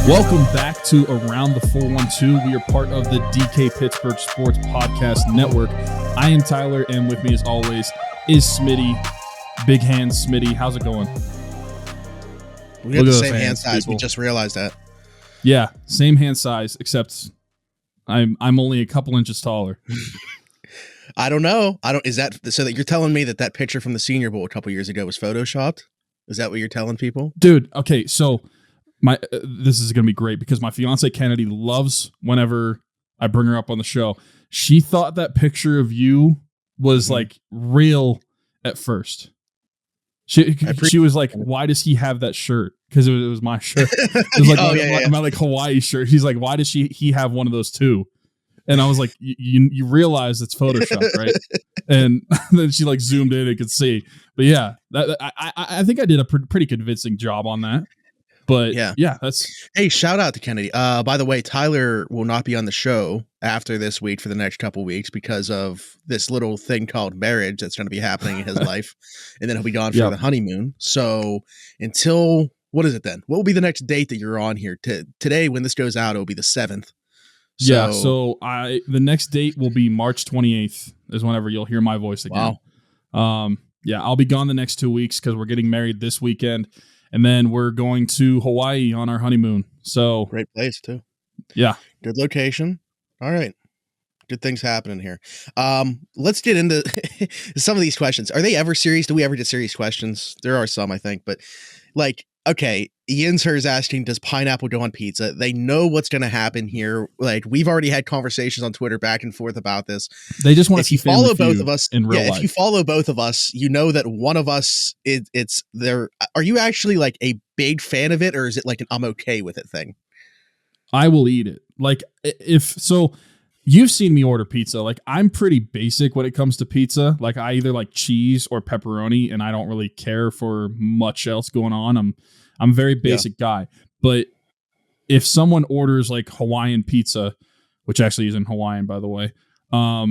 Welcome back to Around the 412. We are part of the DK Pittsburgh Sports Podcast Network. I am Tyler, and with me as always is Smitty. Big hand Smitty. How's it going? We got the same hand size. People. We just realized that. Yeah, same hand size, except I'm only a couple inches taller. I don't know. Is that so that you're telling me that picture from the Senior Bowl a couple years ago was photoshopped? Is that what you're telling people? Dude, okay, so this is going to be great because my fiance Kennedy loves whenever I bring her up on the show. She thought that picture of you was like real at first. She was like, "Why does he have that shirt?" Because it was my shirt. It was like my like Hawaii shirt. He's like, "Why does he have one of those too?" And I was like, "You realize it's Photoshop, right?" And then she like zoomed in and could see. But yeah, I think I did a pretty convincing job on that. But yeah, that's. Hey, shout out to Kennedy. By the way, Tyler will not be on the show after this week for the next couple weeks because of this little thing called marriage that's going to be happening in his life, and then he'll be gone for the honeymoon. So until what is it then? What will be the next date that you're on here? Today, when this goes out, it'll be the 7th. So the next date will be March 28th is whenever you'll hear my voice again. Wow. I'll be gone the next 2 weeks because we're getting married this weekend. And then we're going to Hawaii on our honeymoon. So great place too. Yeah. Good location. All right. Good things happening here. Let's get into some of these questions. Are they ever serious? Do we ever get serious questions? There are some, I think, but like, okay. Ian's her is asking, does pineapple go on pizza? They know what's going to happen here. Like we've already had conversations on Twitter back and forth about this. They just want to see follow both of us in real life. If you follow both of us, you know that one of us it's there. Are you actually like a big fan of it, or is it like an I'm okay with it thing? I will eat it. Like you've seen me order pizza. Like I'm pretty basic when it comes to pizza. Like I either like cheese or pepperoni, and I don't really care for much else going on. I'm a very basic guy, but if someone orders like Hawaiian pizza, which actually isn't Hawaiian, by the way, I'll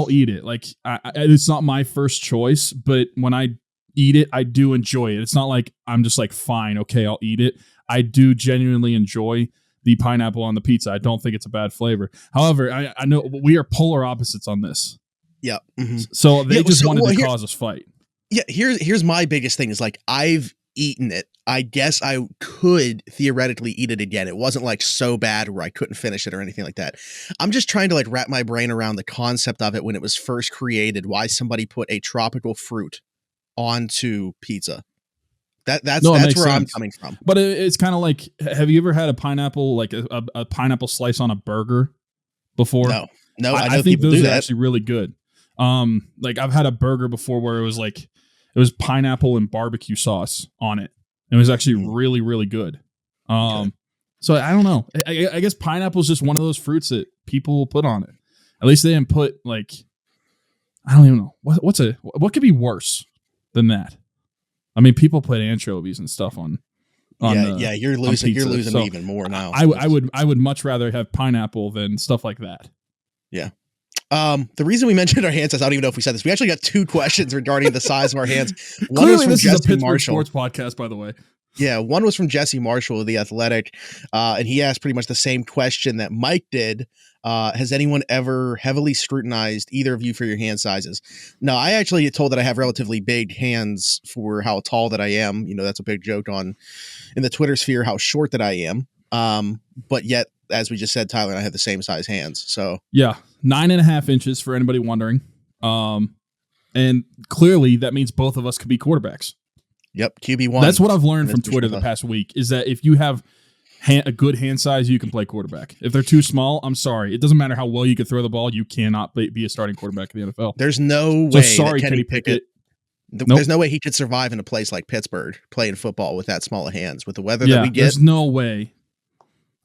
eat it. Like it's not my first choice, but when I eat it, I do enjoy it. It's not like I'm just like, fine, okay, I'll eat it. I do genuinely enjoy the pineapple on the pizza. I don't think it's a bad flavor. However, I know we are polar opposites on this. Yeah. Mm-hmm. So they just wanted to cause us fight. Yeah. Here's my biggest thing is like, I've eaten it. I guess I could theoretically eat it again. It wasn't like so bad where I couldn't finish it or anything like that. I'm just trying to like wrap my brain around the concept of it when it was first created, why somebody put a tropical fruit onto pizza. That's where I'm coming from. But it's kind of like, have you ever had a pineapple, like a pineapple slice on a burger before? No, I think those are actually really good. Like I've had a burger before where it was pineapple and barbecue sauce on it. It was actually really, really good. So I don't know. I guess pineapple is just one of those fruits that people will put on it. At least they didn't put like, I don't even know what could be worse than that. I mean, people put anchovies and stuff on. You're losing. Pizza, you're losing even more now. I would much rather have pineapple than stuff like that. Yeah. The reason we mentioned our hand size, I don't even know if we said this. We actually got 2 questions regarding the size of our hands. One was from this Jesse is a Pittsburgh Marshall. Sports podcast, by the way. Yeah, one was from Jesse Marshall of The Athletic, and he asked pretty much the same question that Mike did. Has anyone ever heavily scrutinized either of you for your hand sizes? No, I actually get told that I have relatively big hands for how tall that I am. You know, that's a big joke in the Twitter sphere, how short that I am. But yet, as we just said, Tyler and I have the same size hands. So yeah, 9.5 inches for anybody wondering. And clearly that means both of us could be quarterbacks. Yep, QB1. That's what I've learned from Twitter the past week is that if you have a good hand size, you can play quarterback. If they're too small, I'm sorry. It doesn't matter how well you could throw the ball. You cannot be a starting quarterback in the NFL. There's no way. Sorry, Kenny Pickett. There's no way he could survive in a place like Pittsburgh playing football with that small of hands with the weather that we get. There's no way.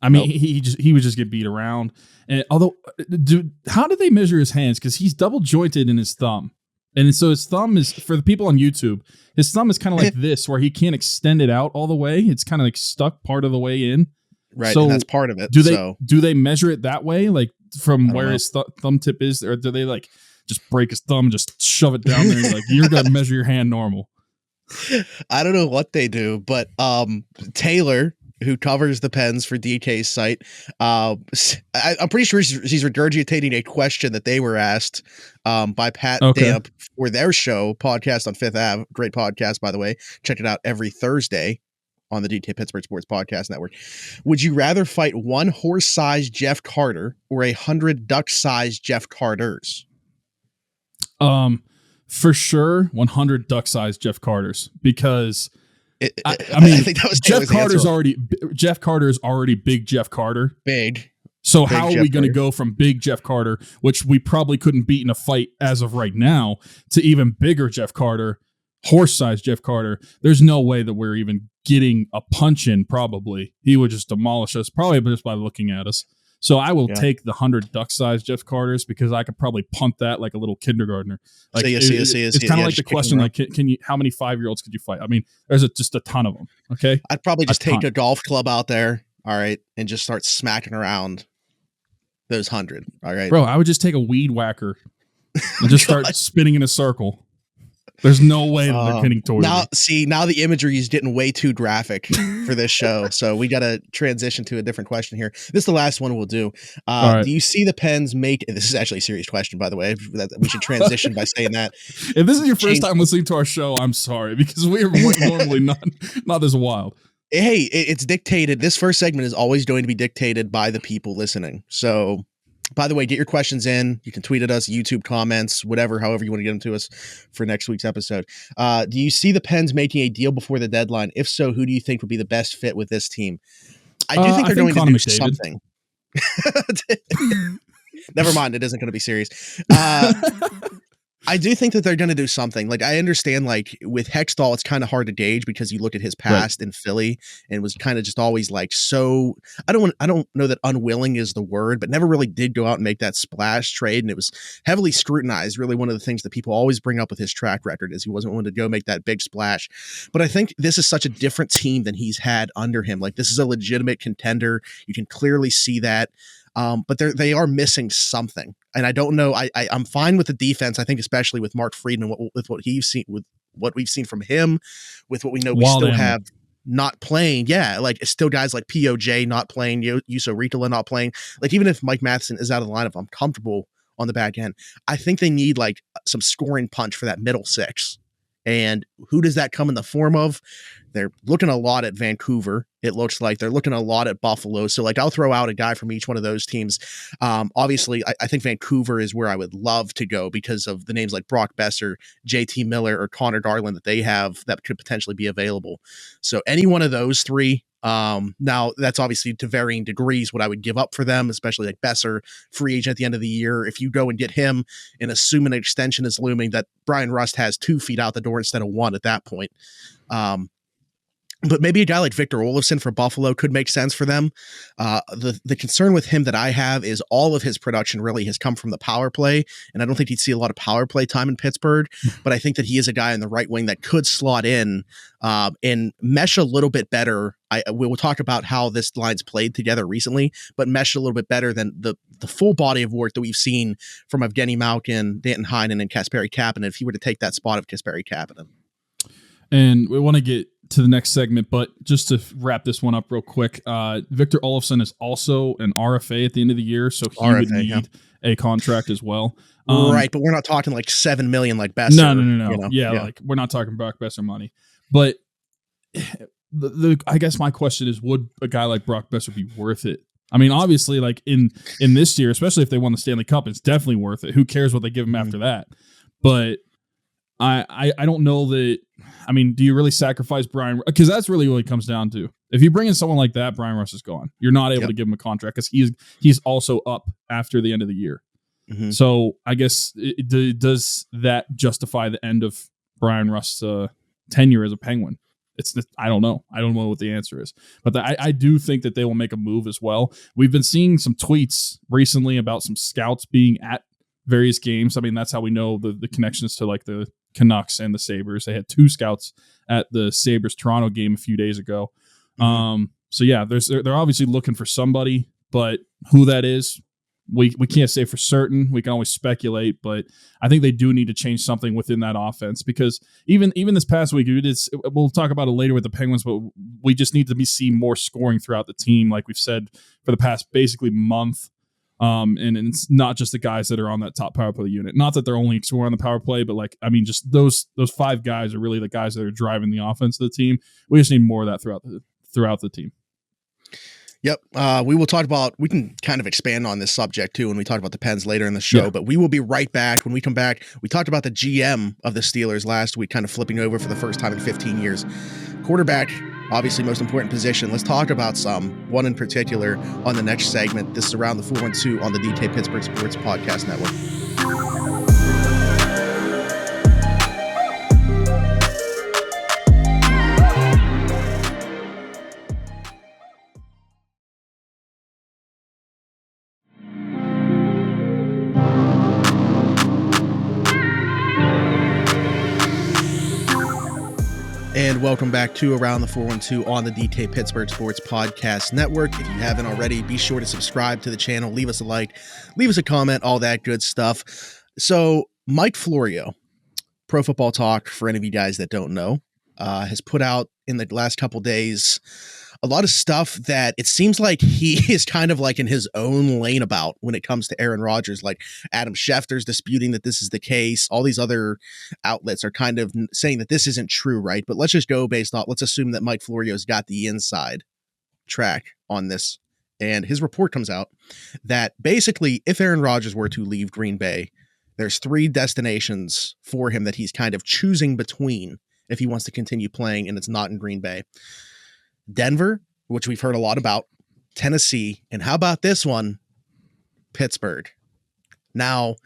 I mean, he would just get beat around. And although, dude, how did they measure his hands? Because he's double jointed in his thumb. And so his thumb is, for the people on YouTube, his thumb is kind of like this, where he can't extend it out all the way. It's kind of like stuck part of the way in. Right, so and that's part of it. Do they measure it that way, like from where his thumb tip is, or do they like just break his thumb and just shove it down there? And like, you're gonna measure your hand normal. I don't know what they do, but Taylor who covers the Pens for DK's site. I'm pretty sure she's regurgitating a question that they were asked by Pat Damp for their show, Podcast on Fifth Ave. Great podcast, by the way. Check it out every Thursday on the DK Pittsburgh Sports Podcast Network. Would you rather fight one horse-sized Jeff Carter or 100 duck-sized Jeff Carters? For sure, 100 duck-sized Jeff Carters, because I think that was Jeff Carter is already big Jeff Carter. Big. So how are we going to go from big Jeff Carter, which we probably couldn't beat in a fight as of right now, to even bigger Jeff Carter, horse-sized Jeff Carter? There's no way that we're even getting a punch in. Probably he would just demolish us, probably just by looking at us. So I will take the 100 duck-sized Jeff Carters, because I could probably punt that like a little kindergartner. Like, it's kind of like the question, like, can you? How many 5-year-olds could you fight? I mean, there's just a ton of them. Okay, I'd probably just take a golf club out there, all right, and just start smacking around those 100. All right, bro. I would just take a weed whacker and just start spinning in a circle. There's no way that they're getting towards now. me. See, now the imagery is getting way too graphic for this show, so we got to transition to a different question here. This is the last one we'll do. Right. Do you see the Pens make? This is actually a serious question, by the way. That we should transition by saying that. If this is your first time listening to our show, I'm sorry, because we are normally not this wild. Hey, it's dictated. This first segment is always going to be dictated by the people listening. So, by the way, get your questions in. You can tweet at us, YouTube comments, whatever, however you want to get them to us for next week's episode. Do you see the Pens making a deal before the deadline? If so, who do you think would be the best fit with this team? I do think they're going to do something. Never mind. It isn't going to be serious. I do think that they're going to do something. Like, I understand, like, with Hextall, it's kind of hard to gauge because you look at his past in Philly and was kind of just always like, so I don't know that unwilling is the word, but never really did go out and make that splash trade. And it was heavily scrutinized. Really, one of the things that people always bring up with his track record is he wasn't willing to go make that big splash. But I think this is such a different team than he's had under him. Like, this is a legitimate contender. You can clearly see that. But they are missing something. And I don't know. I'm fine with the defense. I think especially with Mark Friedman, with what he's seen, with what we've seen from him, with what we know we still have not playing. Yeah, like it's still guys like POJ not playing, Juuso Riikola not playing. Like even if Mike Matheson is out of the lineup, I'm comfortable on the back end. I think they need like some scoring punch for that middle six. And who does that come in the form of? They're looking a lot at Vancouver. It looks like they're looking a lot at Buffalo. So like I'll throw out a guy from each one of those teams. Obviously, I think Vancouver is where I would love to go because of the names like Brock Besser, JT Miller, or Connor Garland that they have that could potentially be available. So any one of those three. Now that's obviously to varying degrees what I would give up for them, especially like Besser, free agent at the end of the year. If you go and get him and assume an extension is looming, that Brian Rust has 2 feet out the door instead of 1 at that point. But maybe a guy like Victor Olofsson for Buffalo could make sense for them. The concern with him that I have is all of his production really has come from the power play, and I don't think he'd see a lot of power play time in Pittsburgh, but I think that he is a guy in the right wing that could slot in and mesh a little bit better. We will talk about how this line's played together recently, but mesh a little bit better than the full body of work that we've seen from Evgeny Malkin, Danton Heinen, and Kasperi Kapanen if he were to take that spot of Kasperi Kapanen. And we want to get to the next segment, but just to wrap this one up real quick, Victor Olofsson is also an RFA at the end of the year, so he would need a contract as well. Right, but we're not talking like $7 million like Besser. No. You know? Yeah, like we're not talking Brock Besser money. But I guess my question is, would a guy like Brock Besser be worth it? I mean, obviously, like in this year, especially if they won the Stanley Cup, it's definitely worth it. Who cares what they give him after that? But I don't know that. I mean, do you really sacrifice Brian? Because that's really what it comes down to. If you bring in someone like that, Brian Rust is gone. You're not able to give him a contract because he's also up after the end of the year. Mm-hmm. So I guess does that justify the end of Brian Rust's tenure as a Penguin? I don't know. I don't know what the answer is. But I do think that they will make a move as well. We've been seeing some tweets recently about some scouts being at various games. I mean, that's how we know the connections to like the Canucks and the Sabres. They had 2 scouts at the Sabres Toronto game a few days ago. Mm-hmm. So yeah, they're obviously looking for somebody, but who that is, we can't say for certain. We can always speculate, but I think they do need to change something within that offense because even this past week, we'll talk about it later with the Penguins, but we just need to see more scoring throughout the team, like we've said for the past basically month. And it's not just the guys that are on that top power play unit. Not that they're only scoring on the power play, but just those 5 guys are really the guys that are driving the offense of the team. We just need more of that throughout the team. Yep. We can kind of expand on this subject too when we talk about the Pens later in the show, but we will be right back. When we come back, we talked about the GM of the Steelers last week, kind of flipping over for the first time in 15 years. Quarterback, obviously most important position. Let's talk about one in particular on the next segment. This is Around the 412 on the DK Pittsburgh Sports Podcast Network. And welcome back to Around the 412 on the DK Pittsburgh Sports Podcast Network. If you haven't already, be sure to subscribe to the channel, leave us a like, leave us a comment, all that good stuff. So Mike Florio, Pro Football Talk, for any of you guys that don't know, has put out in the last couple days a lot of stuff that it seems like he is kind of like in his own lane about when it comes to Aaron Rodgers. Like Adam Schefter's disputing that this is the case. All these other outlets are kind of saying that this isn't true, right? But let's just go based off, let's assume that Mike Florio's got the inside track on this. And his report comes out that basically if Aaron Rodgers were to leave Green Bay, there's 3 destinations for him that he's kind of choosing between if he wants to continue playing and it's not in Green Bay. Denver, which we've heard a lot about, Tennessee, and how about this one? Pittsburgh. Now,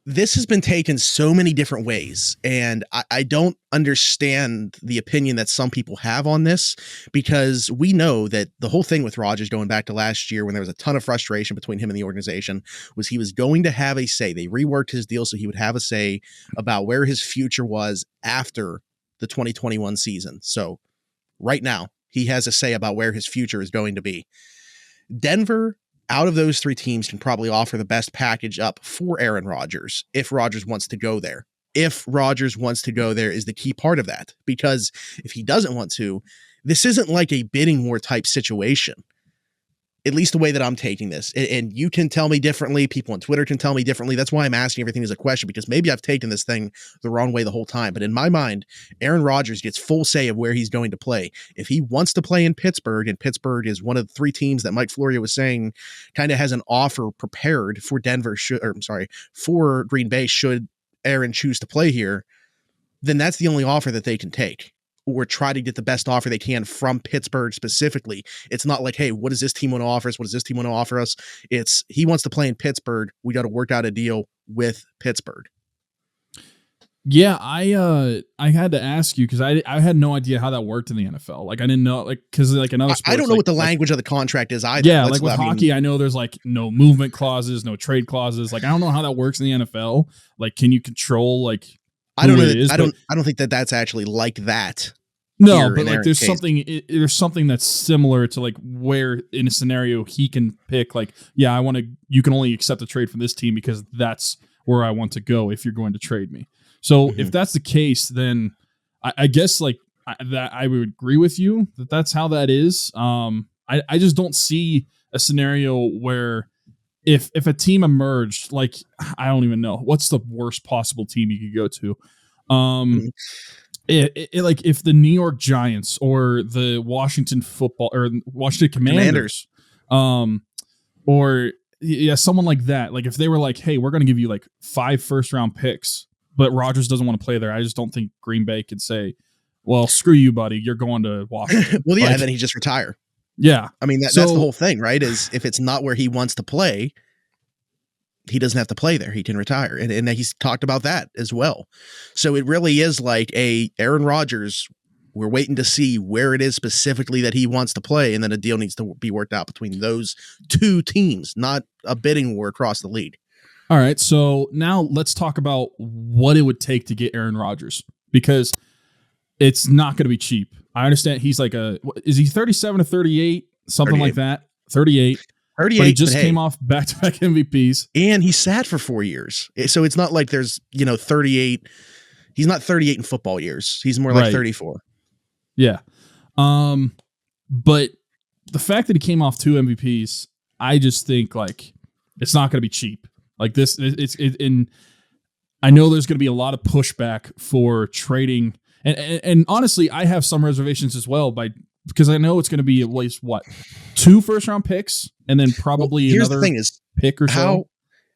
this has been taken so many different ways, and I don't understand the opinion that some people have on this, because we know that the whole thing with Rodgers going back to last year when there was a ton of frustration between him and the organization was he was going to have a say. They reworked his deal so he would have a say about where his future was after the 2021 season. So right now, he has a say about where his future is going to be. Denver, out of those 3 teams, can probably offer the best package up for Aaron Rodgers if Rodgers wants to go there. If Rodgers wants to go there is the key part of that, because if he doesn't want to, this isn't like a bidding war type situation. At least the way that I'm taking this. And you can tell me differently. People on Twitter can tell me differently. That's why I'm asking everything as a question, because maybe I've taken this thing the wrong way the whole time. But in my mind, Aaron Rodgers gets full say of where he's going to play. If he wants to play in Pittsburgh, and Pittsburgh is one of the 3 teams that Mike Florio was saying kind of has an offer prepared for for Green Bay should Aaron choose to play here, then that's the only offer that they can take, or try to get the best offer they can from Pittsburgh specifically. It's not like, hey, what does this team want to offer us? What does this team want to offer us? It's he wants to play in Pittsburgh. We got to work out a deal with Pittsburgh. Yeah, I had to ask you because I had no idea how that worked in the NFL. Like I didn't know, like because like another sports, I don't know what the language of the contract is either. Yeah, like with hockey, I know there's like no movement clauses, no trade clauses. Like I don't know how that works in the NFL. Like, can you control like? I don't know. I don't think that that's actually like that. No, but like there's something that's similar to like where in a scenario he can pick like, yeah, you can only accept a trade from this team because that's where I want to go if you're going to trade me. So if that's the case, then I guess like that I would agree with you that that's how that is. I just don't see a scenario where if a team emerged, like I don't even know what's the worst possible team you could go to. Like if the New York Giants or the Washington Commanders, or someone like that, like if they were like, hey, we're going to give you like 5 first-round picks, but Rodgers doesn't want to play there, I just don't think Green Bay could say, well, screw you, buddy, you're going to Washington. Well, yeah, and then he just retire. Yeah, I mean that's the whole thing, right? Is if it's not where he wants to play, he doesn't have to play there. He can retire. And he's talked about that as well. So it really is like a Aaron Rodgers. We're waiting to see where it is specifically that he wants to play. And then a deal needs to be worked out between those 2 teams, not a bidding war across the league. All right. So now let's talk about what it would take to get Aaron Rodgers, because it's not going to be cheap. I understand he's like is he 37 or 38? Something 38. Like that. 38. but he 38, just but came hey, off back-to-back MVPs. and he sat for 4 years. So it's not like there's, 38. He's not 38 in football years. He's more like Right. 34. Yeah. But the fact that he came off 2 MVPs, I just think like it's not going to be cheap. Like this, and I know there's going to be a lot of pushback for trading, and honestly, I have some reservations as well because I know it's going to be at least 2 first-round picks, and then probably Here's another the thing is, pick or so.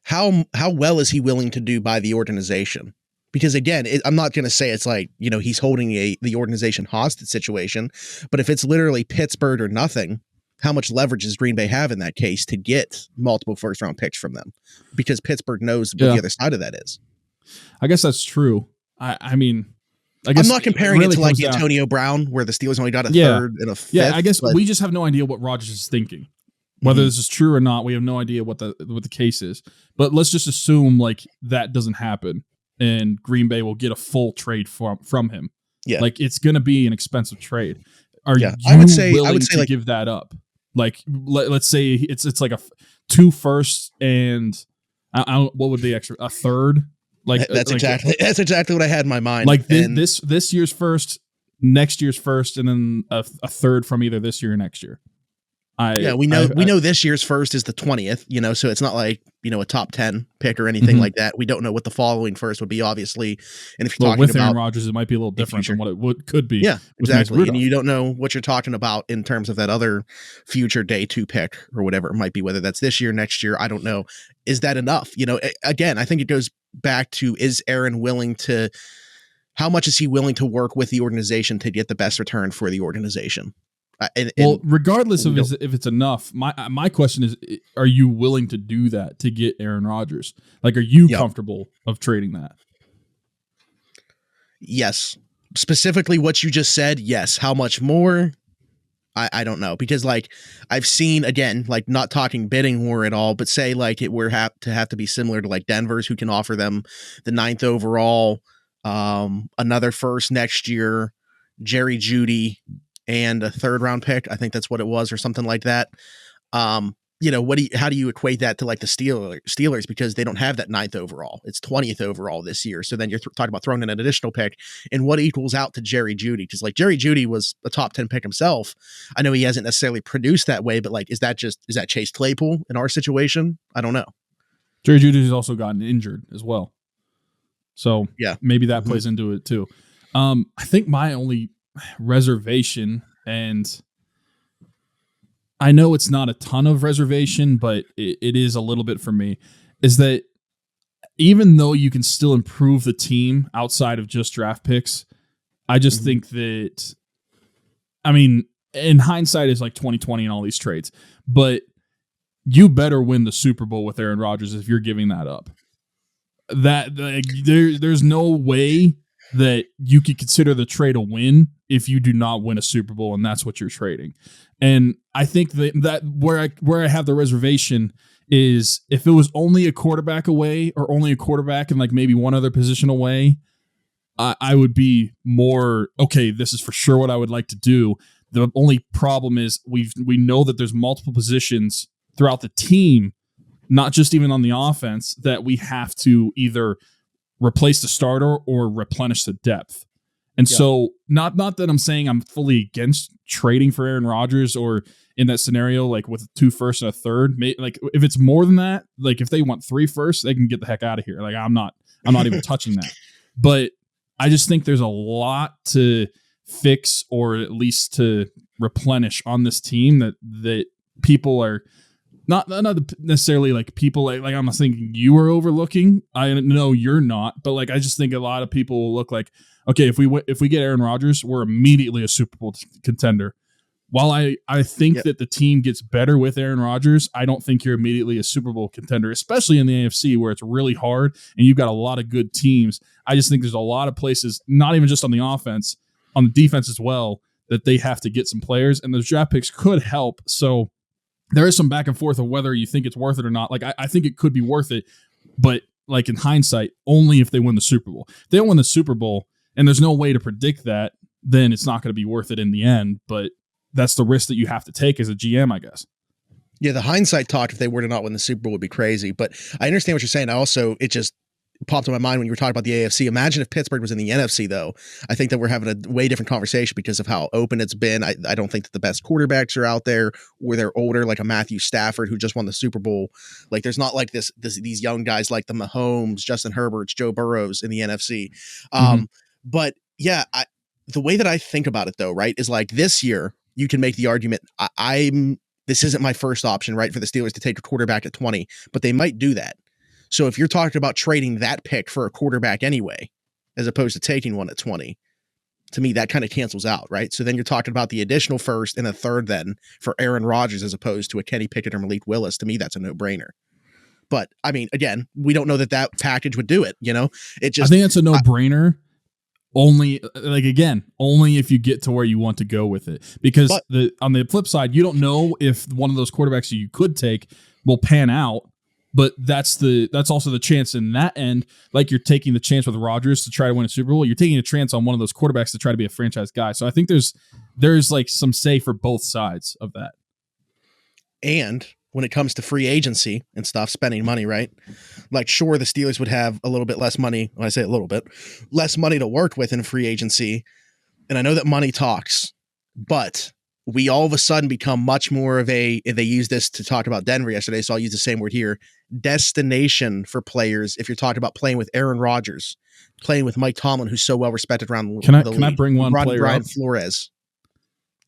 how well is he willing to do by the organization? Because again, I'm not going to say it's like, he's holding the organization hostage situation, but if it's literally Pittsburgh or nothing, how much leverage does Green Bay have in that case to get multiple first round picks from them? Because Pittsburgh knows what the other side of that is. I guess that's true. I mean, I guess I'm not comparing it to like down. Antonio Brown, where the Steelers only got a third and a fifth. Yeah, I guess we just have no idea what Rodgers is thinking. Whether this is true or not, we have no idea what the case is. But let's just assume like that doesn't happen, and Green Bay will get a full trade from him. Yeah, like it's going to be an expensive trade. Are you willing to give that up? Like let's say it's like a 2 firsts and what would be extra, a third? Like that's exactly what I had in my mind. Like this year's first, next year's first, and then a third from either this year or next year. We know this year's first is the 20th, so it's not like, a top 10 pick or anything like that. We don't know what the following first would be, obviously. And if you're talking with about Aaron Rodgers, it might be a little different than what it could be. Yeah, exactly. And you don't know what you're talking about in terms of that other future day 2 pick or whatever it might be, whether that's this year, next year. I don't know. Is that enough? Again, I think it goes back to, is Aaron how much is he willing to work with the organization to get the best return for the organization? Regardless of if it's enough, my question is, are you willing to do that to get Aaron Rodgers? Like, are you comfortable of trading that? Yes. Specifically what you just said, yes. How much more? I don't know. Because, like, I've seen, again, like, not talking bidding war at all, but say, like, it were have to be similar to, like, Denver's, who can offer them the 9th overall, another first next year, Jerry Jeudy, and a 3rd round pick. I think that's what it was, or something like that. How do you equate that to like the Steelers? Because they don't have that 9th overall. It's 20th overall this year. So then you're talking about throwing in an additional pick, and what equals out to Jerry Jeudy? Because like Jerry Jeudy was a top 10 pick himself. I know he hasn't necessarily produced that way, but like, is that Chase Claypool in our situation? I don't know. Jerry Jeudy's also gotten injured as well. So yeah, maybe that plays into it too. I think my only reservation, and I know it's not a ton of reservation, but it is a little bit for me, is that even though you can still improve the team outside of just draft picks, I just think that, I mean, in hindsight is like 2020 and all these trades, but you better win the Super Bowl with Aaron Rodgers if you're giving that up. There's no way that you could consider the trade a win if you do not win a Super Bowl, and that's what you're trading. And I think that where I have the reservation is if it was only a quarterback away, or only a quarterback and like maybe one other position away, I would be more, okay, this is for sure what I would like to do. The only problem is we know that there's multiple positions throughout the team, not just even on the offense, that we have to either replace the starter or replenish the depth. And so not that I'm saying I'm fully against trading for Aaron Rodgers, or in that scenario, like with 2 firsts and a third, like if it's more than that, like if they want 3 firsts, they can get the heck out of here. Like I'm not even touching that. But I just think there's a lot to fix, or at least to replenish on this team that people are not necessarily like people like I'm not thinking you are overlooking. I know you're not, but like I just think a lot of people will look like, okay, if we get Aaron Rodgers, we're immediately a Super Bowl contender. While I think that the team gets better with Aaron Rodgers, I don't think you're immediately a Super Bowl contender, especially in the AFC where it's really hard and you've got a lot of good teams. I just think there's a lot of places, not even just on the offense, on the defense as well, that they have to get some players, and those draft picks could help. So there is some back and forth of whether you think it's worth it or not. Like I think it could be worth it, but like in hindsight, only if they win the Super Bowl. If they don't win the Super Bowl, and there's no way to predict that, then it's not going to be worth it in the end. But that's the risk that you have to take as a GM, I guess. Yeah, the hindsight talk, if they were to not win the Super Bowl, would be crazy. But I understand what you're saying. It just popped in my mind when you were talking about the AFC. Imagine if Pittsburgh was in the NFC, though. I think that we're having a way different conversation because of how open it's been. I don't think that the best quarterbacks are out there, or they're older, like a Matthew Stafford who just won the Super Bowl. Like, there's not like these young guys like the Mahomes, Justin Herberts, Joe Burrows in the NFC. But yeah, the way that I think about it, though, right, is like this year you can make the argument. This isn't my first option, right, for the Steelers to take a quarterback at 20, but they might do that. So if you're talking about trading that pick for a quarterback anyway, as opposed to taking one at 20, to me, that kind of cancels out, right? So then you're talking about the additional first and a third then for Aaron Rodgers as opposed to a Kenny Pickett or Malik Willis. To me, that's a no-brainer. But, I mean, again, we don't know that package would do it, you know? I think it's a no-brainer. Only if you get to where you want to go with it, because on the flip side, you don't know if one of those quarterbacks that you could take will pan out. But that's also the chance in that end. Like, you're taking the chance with Rodgers to try to win a Super Bowl. You're taking a chance on one of those quarterbacks to try to be a franchise guy. So I think there's like some say for both sides of that. And when it comes to free agency and stuff, spending money, right? Like, sure, the Steelers would have a little bit less money. When I say a little bit less money to work with in free agency. And I know that money talks, but we all of a sudden become much more of they use this to talk about Denver yesterday, so I'll use the same word here, destination for players. If you're talking about playing with Aaron Rodgers, playing with Mike Tomlin, who's so well respected around the league. Can I bring one player Brian up? Flores.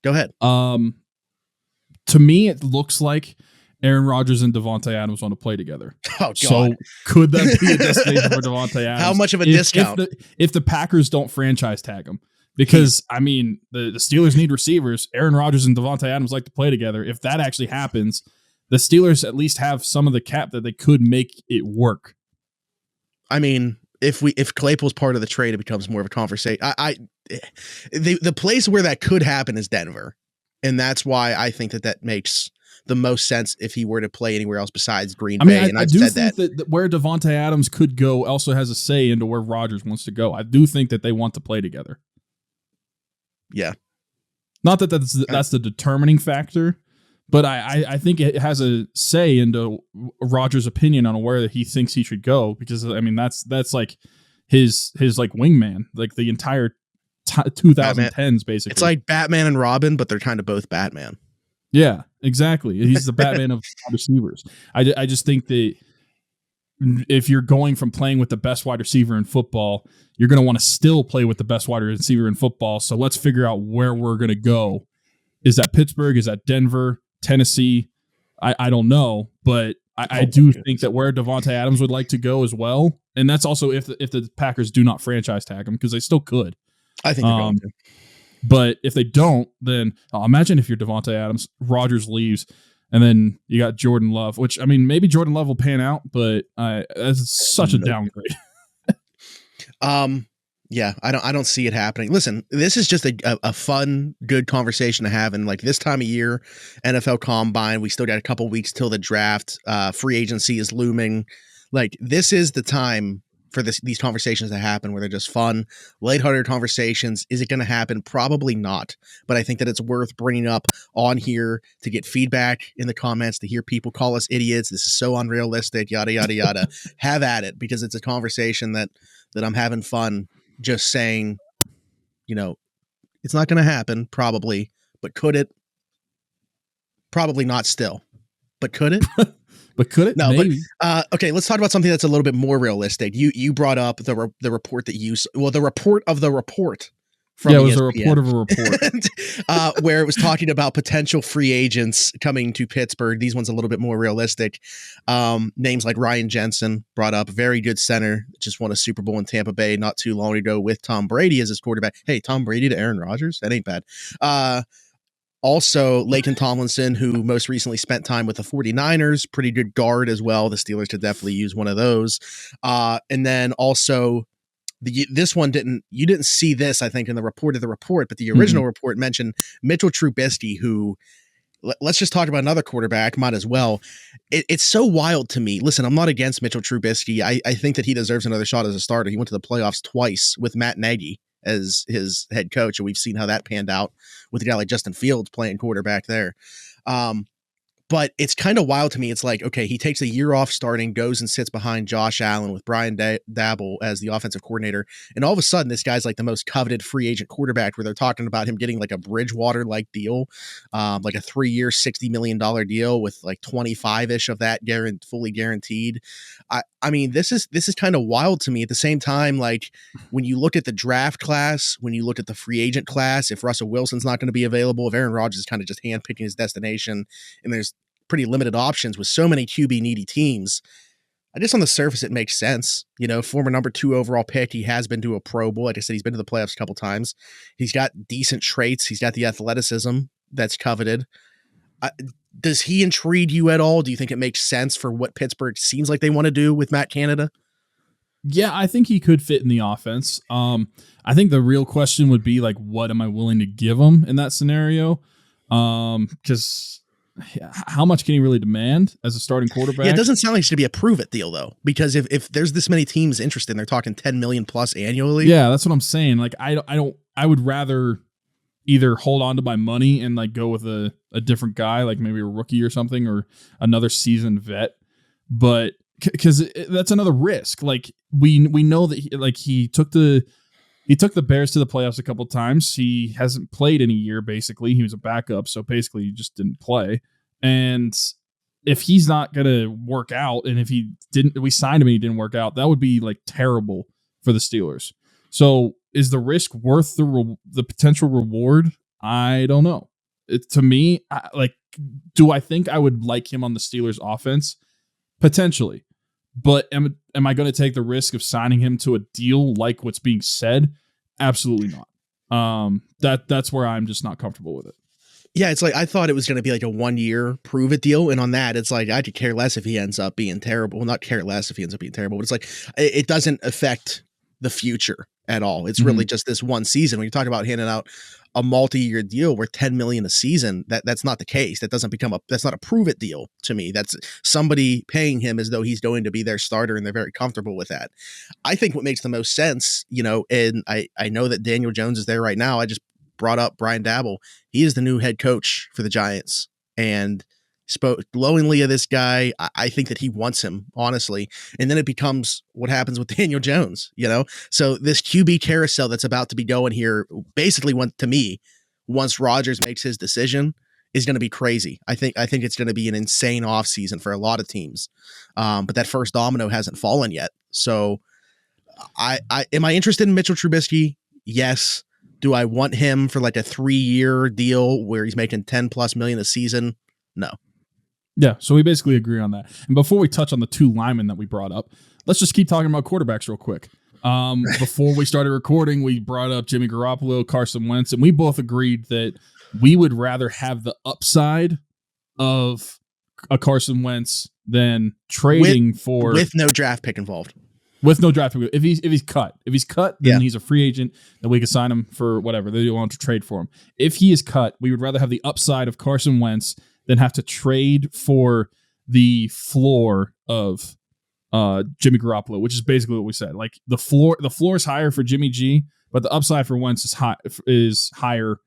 Go ahead. To me, it looks like Aaron Rodgers and Davante Adams want to play together. Oh, God. So could that be a destination for Davante Adams? How much of a discount? If the Packers don't franchise tag him? Because, I mean, the Steelers need receivers. Aaron Rodgers and Davante Adams like to play together. If that actually happens, the Steelers at least have some of the cap that they could make it work. I mean, if Claypool's part of the trade, it becomes more of a conversation. The place where that could happen is Denver. And that's why I think that makes the most sense if he were to play anywhere else besides Green Bay. And I do think that where Davante Adams could go also has a say into where Rodgers wants to go. I do think that they want to play together. Yeah. Not that that's the determining factor, but I think it has a say into Rodgers' opinion on where he thinks he should go, because I mean that's like his like wingman, like the entire 2010s basically. It's like Batman and Robin, but they're kind of both Batman. Yeah, exactly. He's the Batman of receivers. I just think that if you're going from playing with the best wide receiver in football, you're going to want to still play with the best wide receiver in football. So let's figure out where we're going to go. Is that Pittsburgh? Is that Denver? Tennessee? I don't know, but I do think that where Davante Adams would like to go as well. And that's also if the Packers do not franchise tag him, because they still could. I think they're going to. But if they don't, then imagine if you're Davante Adams, Rodgers leaves, and then you got Jordan Love, which, I mean, maybe Jordan Love will pan out, but that's such a downgrade. Yeah, I don't see it happening. Listen, this is just a fun, good conversation to have. And like this time of year, NFL Combine, we still got a couple weeks till the draft. Free agency is looming. Like, this is the time for these conversations to happen, where they're just fun, lighthearted conversations. Is it going to happen? Probably not. But I think that it's worth bringing up on here to get feedback in the comments, to hear people call us idiots. This is so unrealistic, yada, yada, yada. Have at it, because it's a conversation that I'm having fun just saying, you know, it's not going to happen, probably, but could it? Probably not still, but could it? But could it? No, maybe. But okay, let's talk about something that's a little bit more realistic. You brought up the report that the report of the report from it was ESPN, a report of a report, where it was talking about potential free agents coming to Pittsburgh. These ones a little bit more realistic. Names like Ryan Jensen brought up, very good center, just won a Super Bowl in Tampa Bay not too long ago with Tom Brady as his quarterback. Hey, Tom Brady to Aaron Rodgers, that ain't bad. Also, Laken Tomlinson, who most recently spent time with the 49ers, pretty good guard as well. The Steelers could definitely use one of those. And then also, this one you didn't see this, I think, in the report of the report, but the original report mentioned Mitchell Trubisky, who, let's just talk about another quarterback, might as well. It's so wild to me. Listen, I'm not against Mitchell Trubisky. I think that he deserves another shot as a starter. He went to the playoffs twice with Matt Nagy as his head coach, and we've seen how that panned out with a guy like Justin Fields playing quarterback there. But it's kind of wild to me. It's like, okay, he takes a year off starting, goes and sits behind Josh Allen with Brian Dabble as the offensive coordinator. And all of a sudden, this guy's like the most coveted free agent quarterback, where they're talking about him getting like a Bridgewater-like deal, like a 3-year, $60 million deal with like 25-ish of that fully guaranteed. I mean, this is kind of wild to me. At the same time, like when you look at the draft class, when you look at the free agent class, if Russell Wilson's not going to be available, if Aaron Rodgers is kind of just handpicking his destination, and there's pretty limited options with so many QB needy teams, I guess on the surface it makes sense. You know, former number 2 overall pick, he has been to a Pro Bowl. Like I said, he's been to the playoffs a couple times. He's got decent traits. He's got the athleticism that's coveted. Does he intrigue you at all? Do you think it makes sense for what Pittsburgh seems like they want to do with Matt Canada? Yeah, I think he could fit in the offense. I think the real question would be like, what am I willing to give him in that scenario? Because how much can he really demand as a starting quarterback? Yeah, it doesn't sound like it's going to be a prove it deal though, because if there's this many teams interested, and they're talking 10 million plus annually. Yeah, that's what I'm saying. Like, I would rather either hold on to my money and like go with a different guy, like maybe a rookie or something, or another seasoned vet. But because that's another risk. Like we know that he took the Bears to the playoffs a couple of times. He hasn't played in a year, basically. He was a backup, so basically he just didn't play. And if he's not going to work out, and if we signed him and he didn't work out, that would be like terrible for the Steelers. So is the risk worth the potential reward? I don't know. To me, do I think I would like him on the Steelers offense? Potentially. But am I going to take the risk of signing him to a deal like what's being said? Absolutely not. That's where I'm just not comfortable with it. Yeah, it's like I thought it was going to be like a 1-year prove it deal, and on that, it's like I could care less if he ends up being terrible. Well, not care less if he ends up being terrible, but it's like it doesn't affect the future at all. It's really just this one season. When you talk about handing out a multi-year deal worth $10 million a season, that's not the case. That doesn't become that's not a prove it deal to me. That's somebody paying him as though he's going to be their starter, and they're very comfortable with that. I think what makes the most sense, you know, and I know that Daniel Jones is there right now. I just brought up Brian Dabble. He is the new head coach for the Giants, and spoke glowingly of this guy. I think that he wants him, honestly. And then it becomes what happens with Daniel Jones, you know? So this QB carousel that's about to be going here, basically, to me, once Rodgers makes his decision, is going to be crazy. I think it's going to be an insane offseason for a lot of teams. But that first domino hasn't fallen yet. So am I interested in Mitchell Trubisky? Yes. Do I want him for like a 3-year deal where he's making 10+ million a season? No. Yeah, so we basically agree on that. And before we touch on the 2 linemen that we brought up, let's just keep talking about quarterbacks real quick. Before we started recording, we brought up Jimmy Garoppolo, Carson Wentz, and we both agreed that we would rather have the upside of a Carson Wentz than trading with no draft pick involved. With no draft pick. If he's cut, then he's a free agent, then we can sign him for whatever they want to trade for him. If he is cut, we would rather have the upside of Carson Wentz than have to trade for the floor of Jimmy Garoppolo, which is basically what we said. Like the floor is higher for Jimmy G, but the upside for Wentz is higher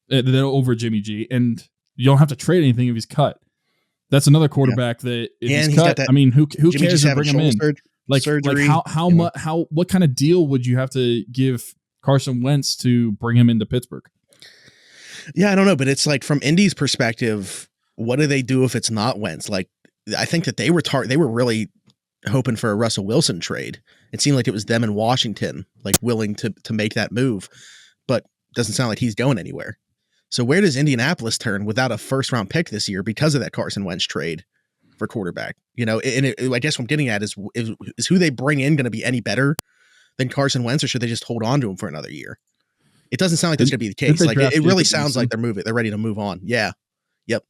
than over Jimmy G, and you don't have to trade anything if he's cut. That's another quarterback that if he's cut. I mean, who cares to bring him in? Surgery, what kind of deal would you have to give Carson Wentz to bring him into Pittsburgh? Yeah, I don't know, but it's like from Indy's perspective, what do they do if it's not Wentz? Like, I think that they were really hoping for a Russell Wilson trade. It seemed like it was them in Washington, like willing to make that move, but doesn't sound like he's going anywhere. So where does Indianapolis turn without a first-round pick this year because of that Carson Wentz trade for quarterback? You know, and I guess what I'm getting at is who they bring in going to be any better than Carson Wentz, or should they just hold on to him for another year? It doesn't sound like that's going to be the case. Like it really sounds like they're ready to move on. Yeah. Yep.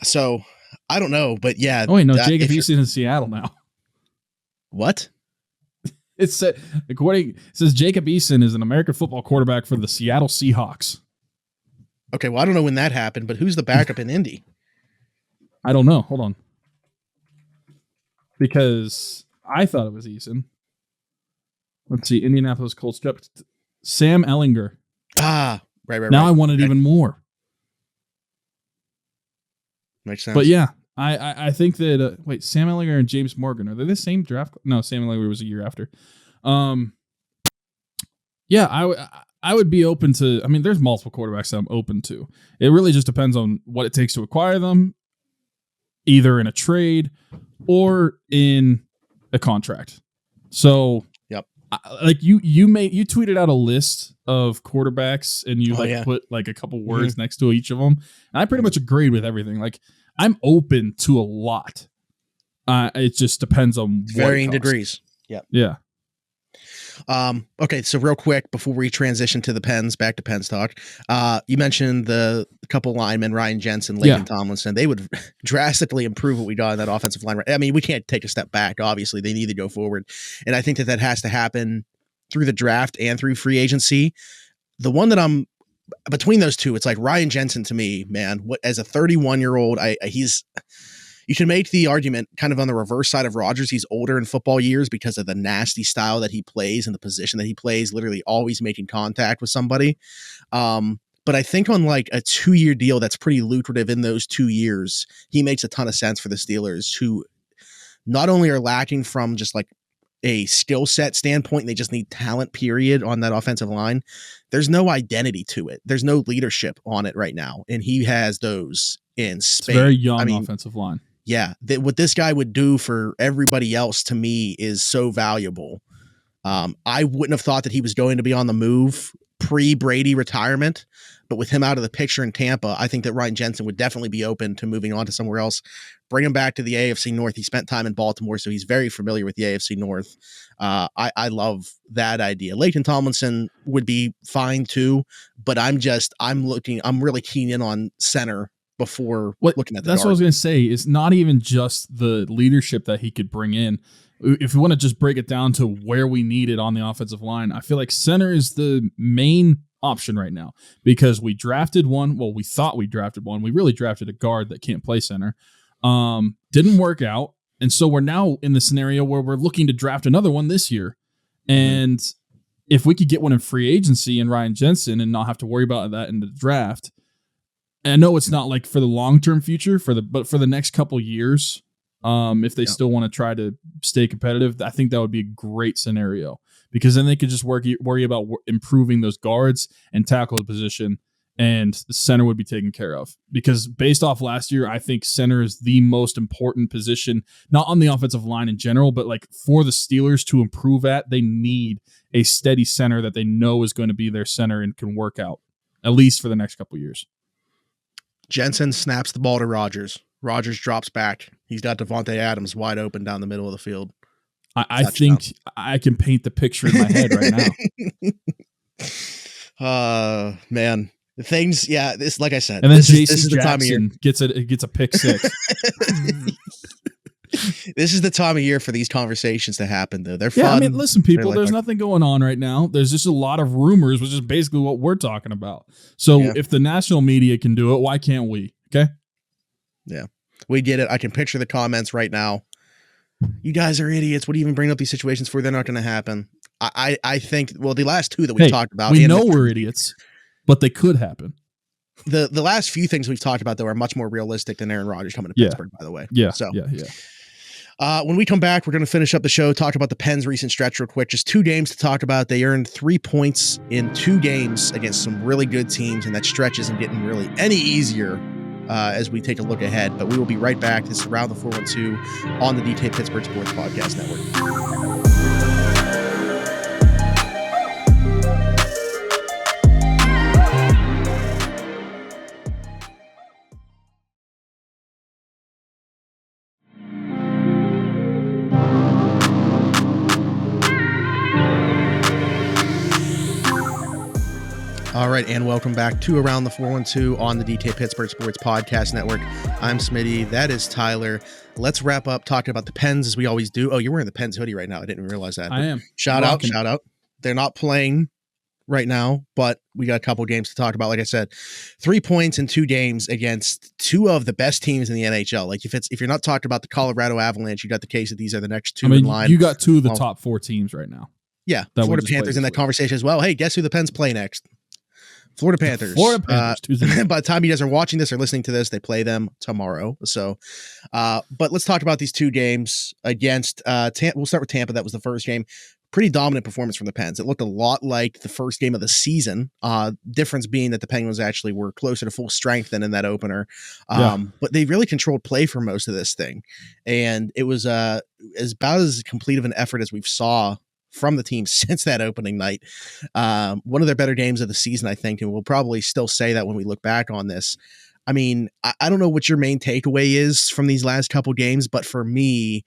So I don't know, but yeah. Oh wait, no, Jacob Eason in Seattle now. What? It says Jacob Eason is an American football quarterback for the Seattle Seahawks. Okay, well, I don't know when that happened, but who's the backup in Indy? I don't know. Hold on. Because I thought it was Eason. Let's see. Indianapolis Colts. Sam Ellinger. Ah, right. Now I want it even more. Makes sense. But yeah, I think that wait, Sam Ehlinger and James Morgan, are they the same draft? No, Sam Ehlinger was a year after. Yeah, I would be open to. I mean, there's multiple quarterbacks that I'm open to. It really just depends on what it takes to acquire them, either in a trade or in a contract. So, yep. Like you tweeted out a list of quarterbacks and you put like a couple words next to each of them. And I pretty much agreed with everything. Like I'm open to a lot. It just depends on varying degrees. Yep. Yeah. Okay, so real quick before we transition to the Pens, back to Pens talk, you mentioned the couple linemen, Ryan Jensen, Laken Tomlinson. They would drastically improve what we got in that offensive line. I mean, we can't take a step back. Obviously, they need to go forward, and I think that has to happen through the draft and through free agency. The one that I'm between those two, it's like Ryan Jensen to me, man. What as a 31-year-old, he's. You can make the argument kind of on the reverse side of Rodgers. He's older in football years because of the nasty style that he plays and the position that he plays, literally always making contact with somebody. But I think on like a 2-year deal that's pretty lucrative in those 2 years, he makes a ton of sense for the Steelers, who not only are lacking from just like a skill set standpoint, they just need talent, period, on that offensive line. There's no identity to it. There's no leadership on it right now. And he has those in spades. It's very young offensive line. Yeah, what this guy would do for everybody else to me is so valuable. I wouldn't have thought that he was going to be on the move pre-Brady retirement, but with him out of the picture in Tampa, I think that Ryan Jensen would definitely be open to moving on to somewhere else. Bring him back to the AFC North. He spent time in Baltimore, so he's very familiar with the AFC North. I love that idea. Laken Tomlinson would be fine too, but I'm really keen in on center before looking at the that's guard. What I was going to say. It's not even just the leadership that he could bring in. If we want to just break it down to where we need it on the offensive line, I feel like center is the main option right now because we drafted one. Well, we thought we drafted one. We really drafted a guard that can't play center. Didn't work out. And so we're now in the scenario where we're looking to draft another one this year. And if we could get one in free agency and Ryan Jensen and not have to worry about that in the draft, and I know it's not like for the long-term future, but for the next couple years, if they still want to try to stay competitive, I think that would be a great scenario because then they could just worry about improving those guards and tackle the position, and the center would be taken care of. Because based off last year, I think center is the most important position, not on the offensive line in general, but like for the Steelers to improve at, they need a steady center that they know is going to be their center and can work out, at least for the next couple years. Jensen snaps the ball to Rodgers. Rodgers drops back. He's got Devontae Adams wide open down the middle of the field. I think I can paint the picture in my head right now. Man. Things, this, like I said, and then this Jason is the time of year. Gets a pick six. This is the time of year for these conversations to happen, though. They're fun. I mean, listen, people, there's nothing going on right now. There's just a lot of rumors, which is basically what we're talking about. So if the national media can do it, why can't we? Okay. Yeah, we get it. I can picture the comments right now. You guys are idiots. What do you even bring up these situations for? They're not going to happen. I think, well, the last two that we talked about. We know we're idiots, but they could happen. The last few things we've talked about, though, are much more realistic than Aaron Rodgers coming to Pittsburgh, by the way. Yeah. So, yeah. When we come back, we're going to finish up the show, talk about the Pens' recent stretch real quick. Just 2 games to talk about. They earned 3 points in 2 games against some really good teams, and that stretch isn't getting really any easier as we take a look ahead. But we will be right back. This is Around the 412 on the DT Pittsburgh Sports Podcast Network. All right, and welcome back to Around the 412 on the DT Pittsburgh Sports Podcast Network. I'm Smitty. That is Tyler. Let's wrap up talking about the Pens as we always do. Oh, you're wearing the Pens hoodie right now. I didn't realize that. I am. Shout out. They're not playing right now, but we got a couple games to talk about. Like I said, 3 points in 2 games against 2 of the best teams in the NHL. Like if you're not talking about the Colorado Avalanche, you got the case that these are the next 2 in line. You got 2 of the top 4 teams right now. Yeah, Florida Panthers in that conversation as well. Hey, guess who the Pens play next? Florida Panthers. Florida Panthers. Tuesday. By the time you guys are watching this or listening to this, they play them tomorrow. So, but let's talk about these two games against Tampa. We'll start with Tampa. That was the first game. Pretty dominant performance from the Pens. It looked a lot like the first game of the season. Difference being that the Penguins actually were closer to full strength than in that opener. But they really controlled play for most of this thing. And it was about as complete of an effort as we've saw from the team since that opening night. One of their better games of the season, I think, and we'll probably still say that when we look back on this. I mean, I don't know what your main takeaway is from these last couple games, but for me,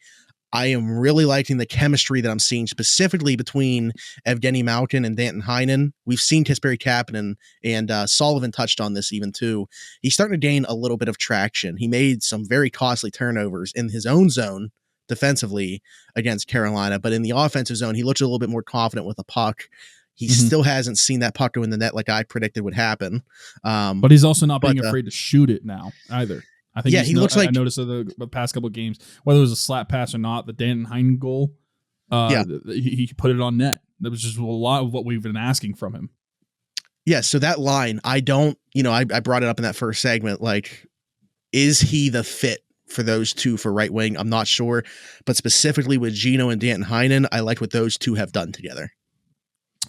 I am really liking the chemistry that I'm seeing specifically between Evgeny Malkin and Danton Heinen. We've seen Kasperi Kapanen and Sullivan touched on this even too. He's starting to gain a little bit of traction. He made some very costly turnovers in his own zone defensively against Carolina, but in the offensive zone, he looked a little bit more confident with the puck. He still hasn't seen that puck go in the net like I predicted would happen. But he's also not being afraid to shoot it now either. I think he looks like I noticed the past couple of games, whether it was a slap pass or not, the Danton Heinen goal, he put it on net. That was just a lot of what we've been asking from him. Yeah, so that line, I brought it up in that first segment, like, is he the fit for those two for right wing? I'm not sure, but specifically with Gino and Danton Heinen, I like what those two have done together.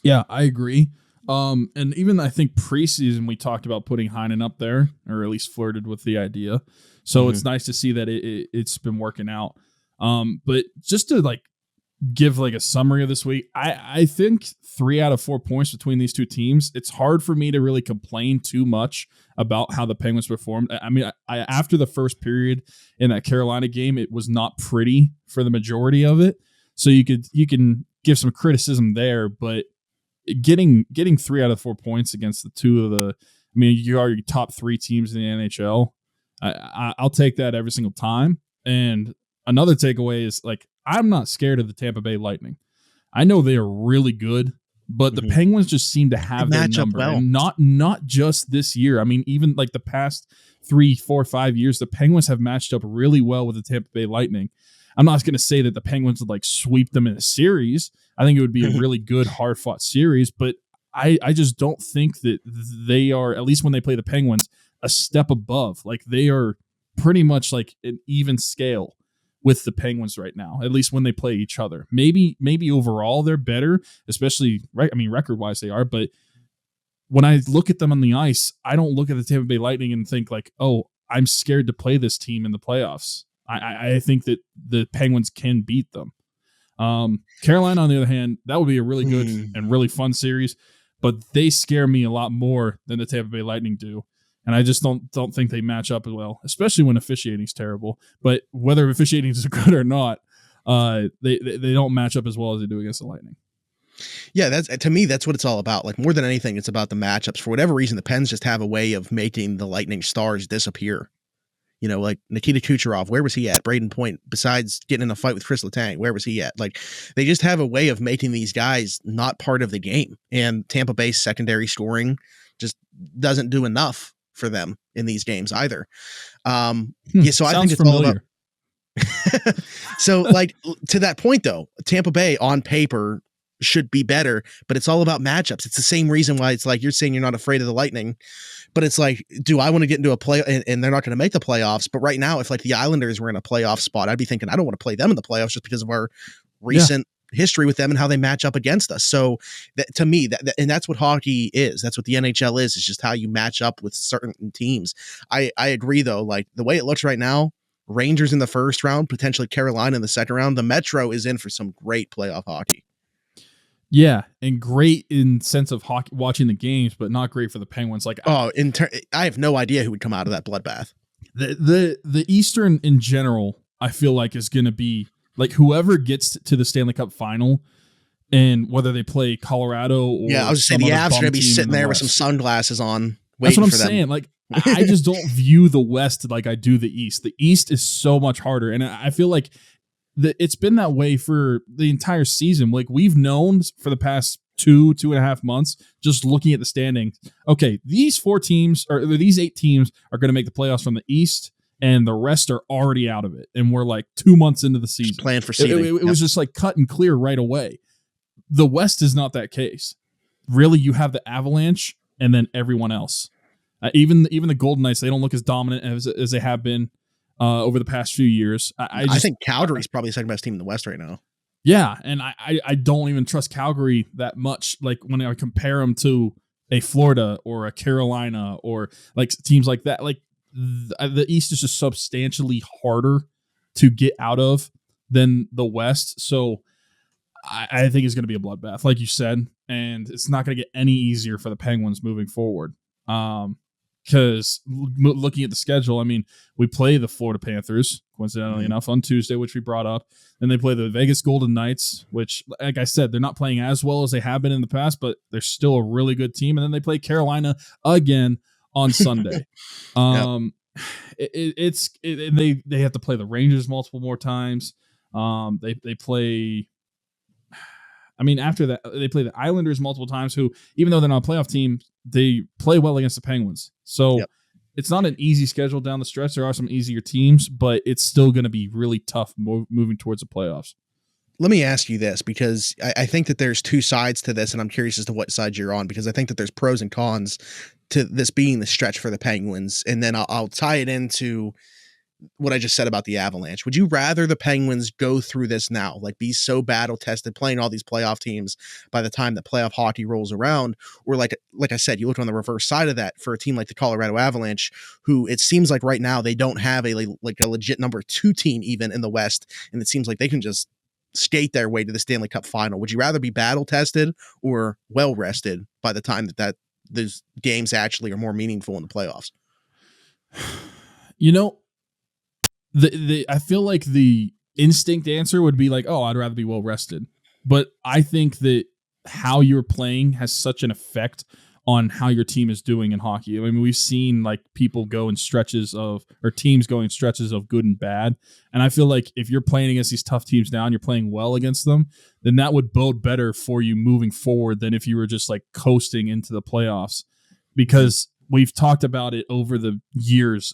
Yeah, I agree. And even I think preseason we talked about putting Heinen up there, or at least flirted with the idea. So it's nice to see that it's been working out. But just to like give like a summary of this week, I think 3 out of 4 points between these two teams. It's hard for me to really complain too much about how the Penguins performed. I mean, after the first period in that Carolina game, it was not pretty for the majority of it. So you can give some criticism there, but getting 3 out of 4 points against the two of the, I mean, you are your top 3 teams in the NHL. I'll take that every single time. And another takeaway is, like, I'm not scared of the Tampa Bay Lightning. I know they are really good, but the Penguins just seem to have their number. Well. And not just this year. I mean, even like the past 3, 4, 5 years, the Penguins have matched up really well with the Tampa Bay Lightning. I'm not going to say that the Penguins would like sweep them in a series. I think it would be a really good, hard-fought series, but I just don't think that they are, at least when they play the Penguins, a step above. Like, they are pretty much like an even scale with the Penguins right now, at least when they play each other. Maybe overall they're better, especially, right? I mean, record-wise they are, but when I look at them on the ice, I don't look at the Tampa Bay Lightning and think like, oh, I'm scared to play this team in the playoffs. I think that the Penguins can beat them. Carolina, on the other hand, that would be a really good and really fun series, but they scare me a lot more than the Tampa Bay Lightning do. And I just don't think they match up as well, especially when officiating is terrible. But whether officiating is good or not, they don't match up as well as they do against the Lightning. Yeah, to me, that's what it's all about. Like, more than anything, it's about the matchups. For whatever reason, the Pens just have a way of making the Lightning stars disappear. You know, like Nikita Kucherov, where was he at? Braden Point, besides getting in a fight with Chris Letang, where was he at? Like, they just have a way of making these guys not part of the game. And Tampa Bay's secondary scoring just doesn't do enough for them in these games either. So I think it's all about. So, like, to that point, though, Tampa Bay on paper should be better, but it's all about matchups. It's the same reason why it's like you're saying you're not afraid of the Lightning. But it's like, do I want to get into a play and they're not going to make the playoffs? But right now, if like the Islanders were in a playoff spot, I'd be thinking, I don't want to play them in the playoffs just because of our recent history with them and how they match up against us. So to me, and that's what hockey is. That's what the NHL is. It's just how you match up with certain teams. I agree, though. Like, the way it looks right now, Rangers in the first round, potentially Carolina in the second round. The Metro is in for some great playoff hockey. Yeah, and great in sense of hockey, watching the games, but not great for the Penguins. Like, I have no idea who would come out of that bloodbath. The Eastern in general, I feel like, is going to be like whoever gets to the Stanley Cup final, and whether they play Colorado or I was saying the Avs are going to be sitting there with some sunglasses on. That's what I'm saying. Like, I just don't view the West like I do the East. The East is so much harder, and I feel like it's been that way for the entire season. Like, we've known for the past 2.5 months, just looking at the standings. Okay, these 8 teams are going to make the playoffs from the East, and the rest are already out of it. And we're like 2 months into the season. Just playing for seeding. It was just like cut and clear right away. The West is not that case. Really, you have the Avalanche and then everyone else. Even the Golden Knights, they don't look as dominant as they have been over the past few years. I think Calgary's probably the second best team in the West right now. Yeah, and I don't even trust Calgary that much. Like when I compare them to a Florida or a Carolina or like teams like that, like the East is just substantially harder to get out of than the West. So I think it's going to be a bloodbath, like you said, and it's not going to get any easier for the Penguins moving forward. Because looking at the schedule, I mean, we play the Florida Panthers, coincidentally enough, on Tuesday, which we brought up. Then they play the Vegas Golden Knights, which, like I said, they're not playing as well as they have been in the past, but they're still a really good team. And then they play Carolina again on Sunday. They have to play the Rangers multiple more times. They play. I mean, after that, they play the Islanders multiple times, who, even though they're not a playoff team, they play well against the Penguins. So It's not an easy schedule down the stretch. There are some easier teams, but it's still going to be really tough moving towards the playoffs. Let me ask you this, because I think that there's two sides to this, and I'm curious as to what side you're on, because I think that there's pros and cons to this being the stretch for the Penguins. And then I'll tie it into what I just said about the Avalanche. Would you rather the Penguins go through this now, like be so battle tested, playing all these playoff teams by the time that playoff hockey rolls around? Or like I said, you look on the reverse side of that for a team like the Colorado Avalanche, who it seems like right now they don't have a legit number 2 team even in the West. And it seems like they can just skate their way to the Stanley Cup final. Would you rather be battle tested or well rested by the time that those games actually are more meaningful in the playoffs? You know, I feel like the instinct answer would be like, oh, I'd rather be well rested. But I think that how you're playing has such an effect on how your team is doing in hockey. I mean, we've seen like people go in stretches of, or teams go in stretches of good and bad. And I feel like if you're playing against these tough teams now and you're playing well against them, then that would bode better for you moving forward than if you were just like coasting into the playoffs. Because we've talked about it over the years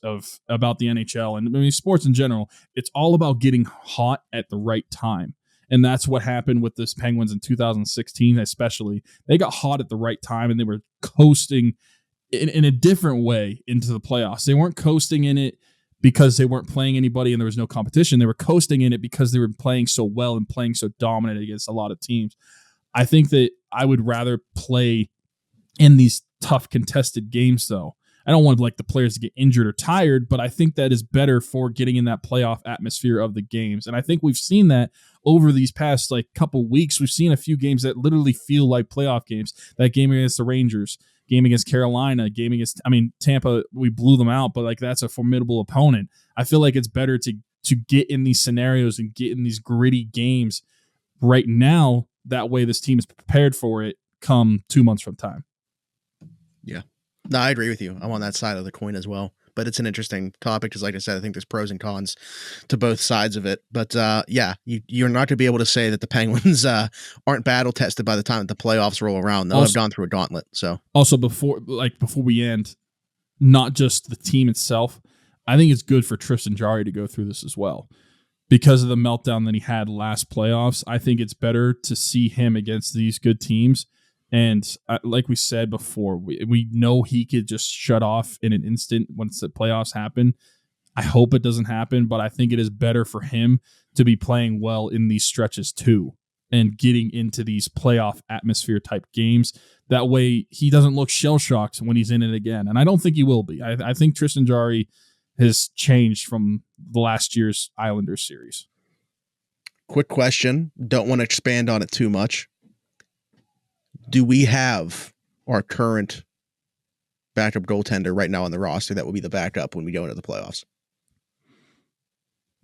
about the NHL and I mean, sports in general. It's all about getting hot at the right time. And that's what happened with this Penguins in 2016, especially. They got hot at the right time and they were coasting in a different way into the playoffs. They weren't coasting in it because they weren't playing anybody and there was no competition. They were coasting in it because they were playing so well and playing so dominant against a lot of teams. I think that I would rather play in these tough contested games, though. I don't want like the players to get injured or tired, but I think that is better for getting in that playoff atmosphere of the games. And I think we've seen that over these past like couple weeks. We've seen a few games that literally feel like playoff games. That game against the Rangers, game against Carolina, game against, I mean, Tampa, we blew them out, but like that's a formidable opponent. I feel like it's better to get in these scenarios and get in these gritty games right now. That way this team is prepared for it come 2 months from time. Yeah. No, I agree with you. I'm on that side of the coin as well. But it's an interesting topic because, like I said, I think there's pros and cons to both sides of it. But yeah, you're not going to be able to say that the Penguins aren't battle tested by the time that the playoffs roll around. They'll have gone through a gauntlet. So also before we end, not just the team itself, I think it's good for Tristan Jarry to go through this as well. Because of the meltdown that he had last playoffs, I think it's better to see him against these good teams. And like we said before, we know he could just shut off in an instant once the playoffs happen. I hope it doesn't happen, but I think it is better for him to be playing well in these stretches too and getting into these playoff atmosphere type games. That way he doesn't look shell-shocked when he's in it again. And I don't think he will be. I think Tristan Jarry has changed from the last year's Islanders series. Quick question. Don't want to expand on it too much. Do we have our current backup goaltender right now on the roster that will be the backup when we go into the playoffs?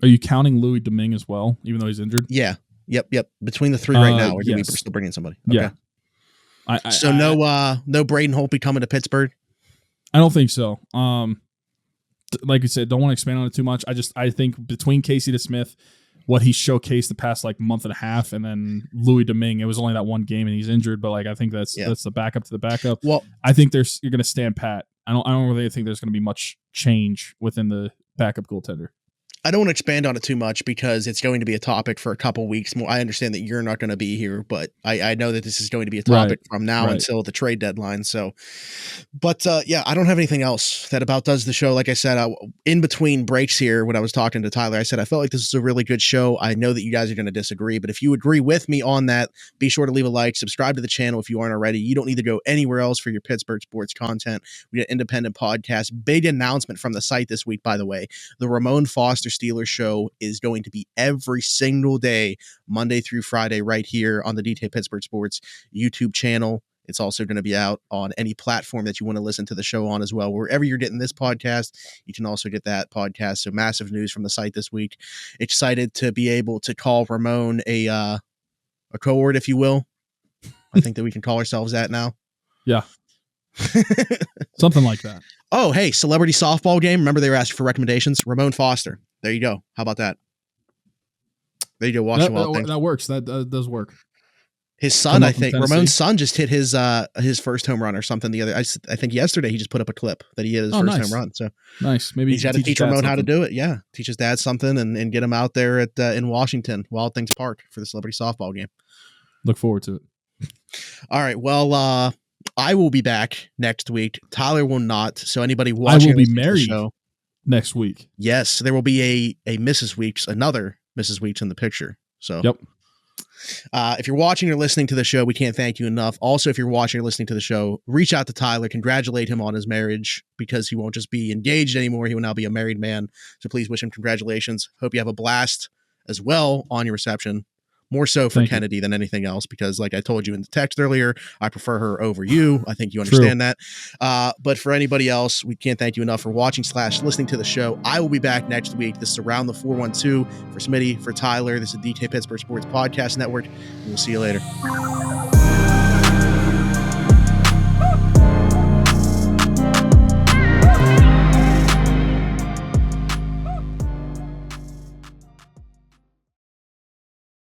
Are you counting Louis Domingue as well, even though he's injured? Yeah. Yep. Between the three right now, we're still bringing somebody. Okay. Yeah. So no Braden Holtby coming to Pittsburgh? I don't think so. Like you said, don't want to expand on it too much. I think between Casey DeSmith, what he showcased the past like month and a half, and then Louis Domingue, it was only that one game and he's injured, but like I think that's the backup to the backup. Well, I think you're going to stand pat. I don't really think there's going to be much change within the backup goaltender. I don't want to expand on it too much because it's going to be a topic for a couple weeks more. I understand that you're not going to be here, but I know that this is going to be a topic from now until the trade deadline. So, but yeah, I don't have anything else that about does the show. Like I said, in between breaks here, when I was talking to Tyler, I said, I felt like this is a really good show. I know that you guys are going to disagree, but if you agree with me on that, be sure to leave a like, subscribe to the channel if you aren't already. You don't need to go anywhere else for your Pittsburgh sports content. We got independent podcast. Big announcement from the site this week, by the way. The Ramon Foster Steelers show is going to be every single day, Monday through Friday, right here on the DT Pittsburgh Sports YouTube channel. It's also going to be out on any platform that you want to listen to the show on as well. Wherever you're getting this podcast, you can also get that podcast. So massive news from the site this week. Excited to be able to call Ramon a cohort, if you will. I think that we can call ourselves that now. Yeah. Something like that. Oh, hey, celebrity softball game. Remember they were asking for recommendations? Ramon Foster. There you go. How about that? There you go. Watching that works. That does work. His son, I think, Ramon's son just hit his first home run or something. I think yesterday he just put up a clip that he hit his first home run. So nice. Maybe he's got to teach Ramon how to do it. Yeah, teach his dad something and get him out there at in Washington, Wild Things Park, for the celebrity softball game. Look forward to it. All right. Well, I will be back next week. Tyler will not. So anybody watching, I will be married next week. Yes, there will be a Mrs. Weeks, another Mrs. Weeks in the picture. So yep. If you're watching or listening to the show, we can't thank you enough. Also, if you're watching or listening to the show, reach out to Tyler, congratulate him on his marriage, because he won't just be engaged anymore. He will now be a married man. So please wish him congratulations. Hope you have a blast as well on your reception. More so for Kennedy than anything else, because like I told you in the text earlier, I prefer her over you. I think you understand that. But for anybody else, we can't thank you enough for watching / listening to the show. I will be back next week. This is Around the 412 for Smitty, for Tyler. This is DT Pittsburgh Sports Podcast Network. We'll see you later.